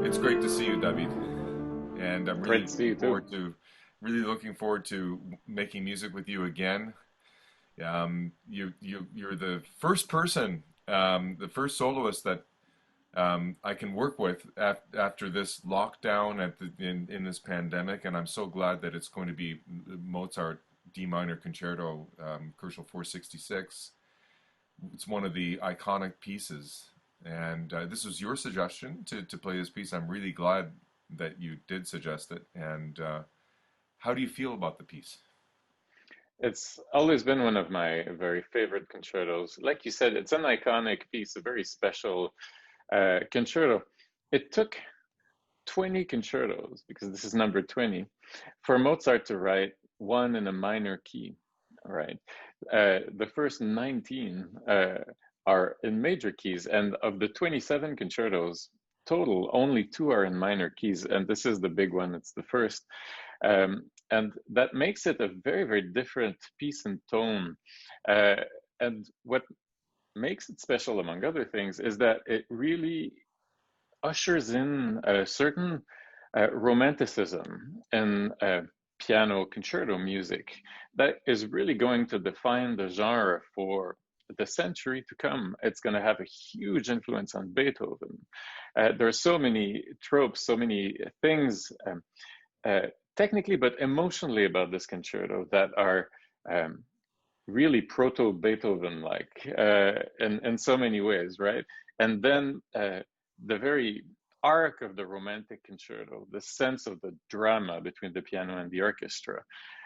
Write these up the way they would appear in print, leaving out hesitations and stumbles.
It's great to see you, David, and I'm Great to see you too. really looking forward to making music with you again. You're the first person, the first soloist that I can work with after this lockdown in this pandemic, and I'm so glad that it's going to be Mozart D minor concerto, Crucial 466. It's one of the iconic pieces, and this was your suggestion to play this piece. I'm really glad that you did suggest it. And how do you feel about the piece? It's always been one of my very favorite concertos. Like you said, it's an iconic piece, a very special concerto. It took 20 concertos, because this is number 20, for Mozart to write one in a minor key. All right. The first 19 are in major keys, and of the 27 concertos total, only two are in minor keys, and this is the big one. It's the first. And that makes it a very, very different piece and tone. Uh, and what makes it special, among other things, is that it really ushers in a certain romanticism in piano concerto music that is really going to define the genre for the century to come. It's going to have a huge influence on Beethoven. There are so many tropes, so many things, uh, technically but emotionally, about this concerto that are um, really proto Beethoven like in so many ways, right? And then the very arc of the romantic concerto, the sense of the drama between the piano and the orchestra,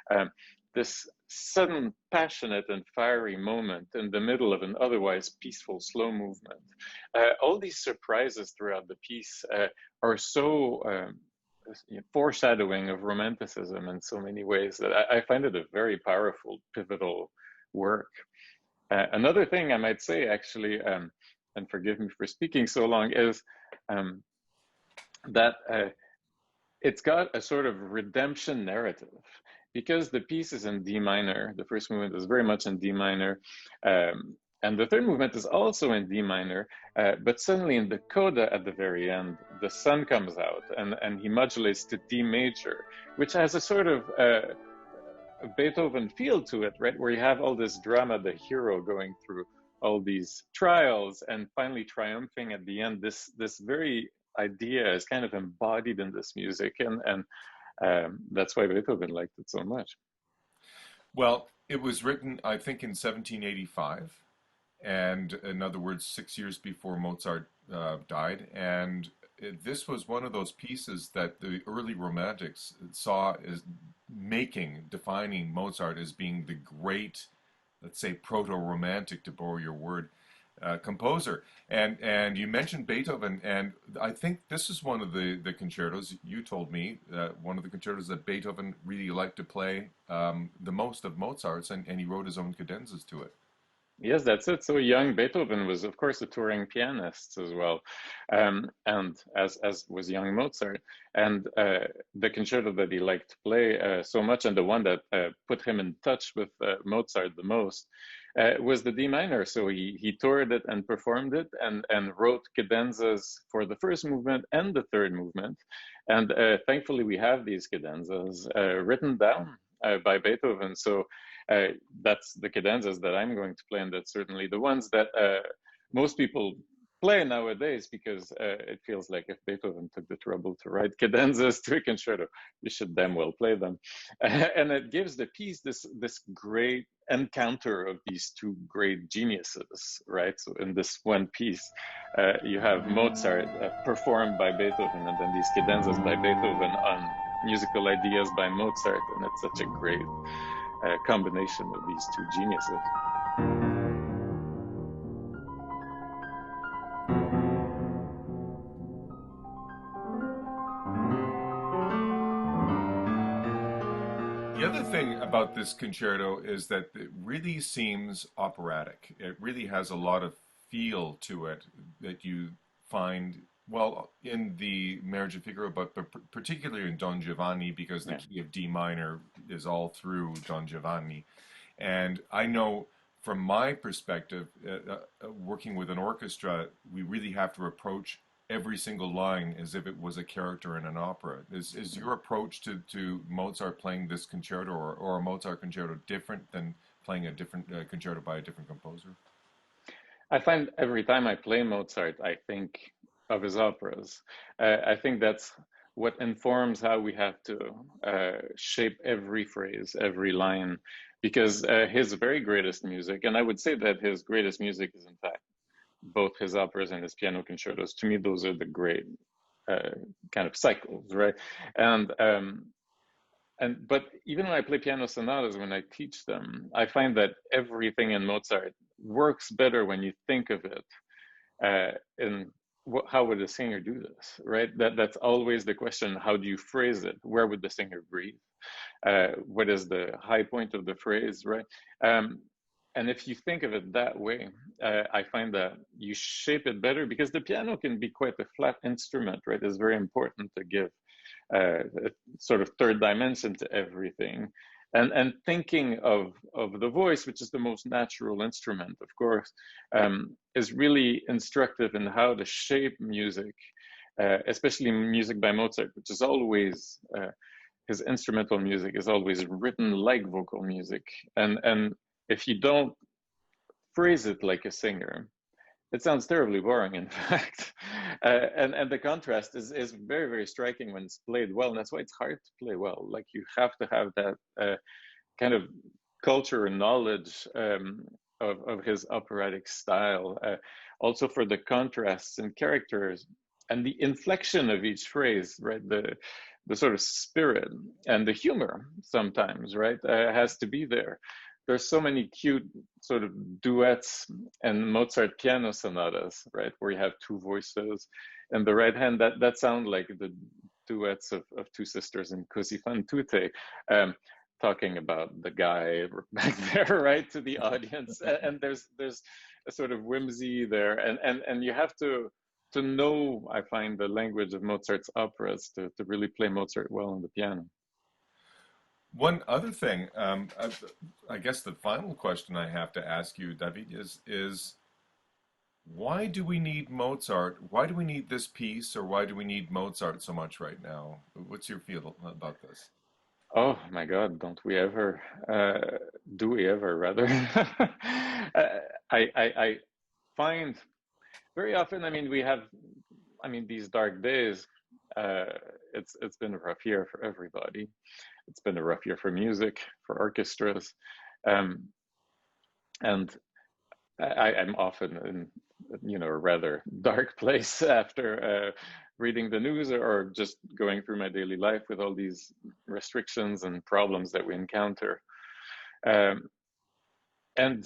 um, this sudden passionate and fiery moment in the middle of an otherwise peaceful slow movement. All these surprises throughout the piece are so foreshadowing of romanticism in so many ways that I find it a very powerful, pivotal work. Another thing I might say, actually, and forgive me for speaking so long, is um, that it's got a sort of redemption narrative, because the piece is in D minor. The first movement is very much in D minor. And the third movement is also in D minor, but suddenly in the coda at the very end, the sun comes out, and he modulates to D major, which has a sort of Beethoven feel to it, right? Where you have all this drama, the hero going through all these trials and finally triumphing at the end. This very idea is kind of embodied in this music, and that's why Beethoven liked it so much. Well, it was written, I think, in 1785, and in other words, 6 years before Mozart died. And this was one of those pieces that the early Romantics saw as defining Mozart as being the great, let's say, proto-romantic, to borrow your word, composer. And you mentioned Beethoven, and I think this is one of the concertos you told me, one of the concertos that Beethoven really liked to play the most of Mozart's, and he wrote his own cadenzas to it. Yes, that's it. So young Beethoven was, of course, a touring pianist as well, and as was young Mozart. And the concerto that he liked to play so much, and the one that put him in touch with Mozart the most, was the D minor. So he toured it and performed it, and wrote cadenzas for the first movement and the third movement. And thankfully, we have these cadenzas written down by Beethoven. So uh, that's the cadenzas that I'm going to play, and that's certainly the ones that most people play nowadays, because it feels like if Beethoven took the trouble to write cadenzas to a concerto, we should damn well play them. And it gives the piece this great encounter of these two great geniuses, right? So in this one piece, you have Mozart performed by Beethoven, and then these cadenzas by Beethoven on musical ideas by Mozart, and it's such a great combination of these two geniuses. The other thing about this concerto is that it really seems operatic. It really has a lot of feel to it that you find, well, in the Marriage of Figaro, but particularly in Don Giovanni, because the Yeah. key of D minor is all through Don Giovanni. And I know from my perspective, working with an orchestra, we really have to approach every single line as if it was a character in an opera. Is your approach to Mozart playing this concerto or a Mozart concerto different than playing a different concerto by a different composer? I find every time I play Mozart, I think of his operas. I think that's what informs how we have to shape every phrase, every line, because his very greatest music, and I would say that his greatest music is in fact both his operas and his piano concertos. To me, those are the great uh, kind of cycles, right? And but even when I play piano sonatas, when I teach them, I find that everything in Mozart works better when you think of it in how would a singer do this, right? That's always the question. How do you phrase it? Where would the singer breathe? What is the high point of the phrase, right? Um, and if you think of it that way, I find that you shape it better because the piano can be quite a flat instrument, right? It's very important to give a sort of third dimension to everything. And thinking of the voice, which is the most natural instrument, of course, is really instructive in how to shape music, especially music by Mozart, which is always his instrumental music is always written like vocal music. And if you don't phrase it like a singer, it sounds terribly boring, in fact. And the contrast is very, very striking when it's played well. And that's why it's hard to play well. Like you have to have that kind of culture and knowledge of his operatic style. Also for the contrasts and characters and the inflection of each phrase, right? The sort of spirit and the humor sometimes, right, has to be there. There's so many cute sort of duets and Mozart piano sonatas, right, where you have two voices and the right hand that sound like the duets of two sisters in Così fan tutte, talking about the guy back there, right, to the audience. And there's a sort of whimsy there, and you have to know, I find, the language of Mozart's operas to really play Mozart well on the piano. One other thing, I guess the final question I have to ask you, David, is why do we need Mozart? Why do we need this piece, or why do we need Mozart so much right now? What's your feel about this? Oh my God, don't we ever? Do we ever, rather? I find very often, I mean, we have, I mean, these dark days. Uh, it's been a rough year for everybody. It's been a rough year for music, for orchestras, um, and I'm often in, a rather dark place after reading the news or just going through my daily life with all these restrictions and problems that we encounter. Um, and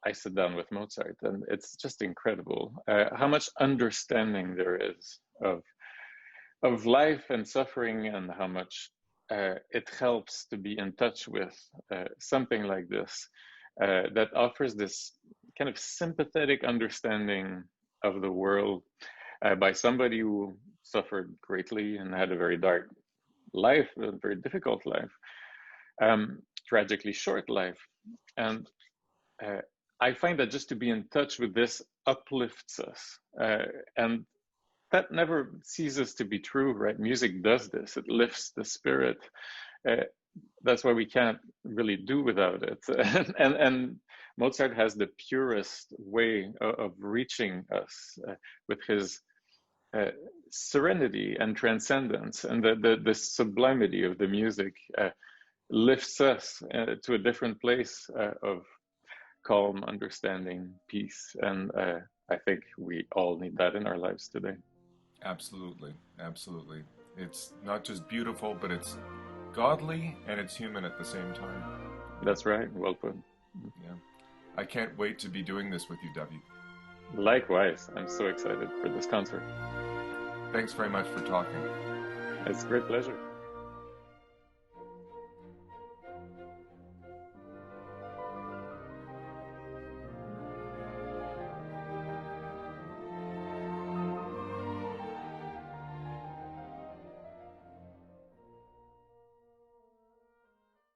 I sit down with Mozart, and it's just incredible how much understanding there is of life and suffering, and how much it helps to be in touch with something like this that offers this kind of sympathetic understanding of the world by somebody who suffered greatly and had a very dark life, a very difficult life, tragically short life. And uh, I find that just to be in touch with this uplifts us. And that never ceases to be true, right? Music does this, it lifts the spirit. Uh, that's why we can't really do without it. And Mozart has the purest way of reaching us with his serenity and transcendence, and the sublimity of the music lifts us to a different place of calm, understanding, peace. And I think we all need that in our lives today. Absolutely, absolutely. It's not just beautiful, but it's godly and it's human at the same time. That's right. Well put. Yeah. I can't wait to be doing this with you, David. Likewise, I'm so excited for this concert. Thanks very much for talking. It's a great pleasure.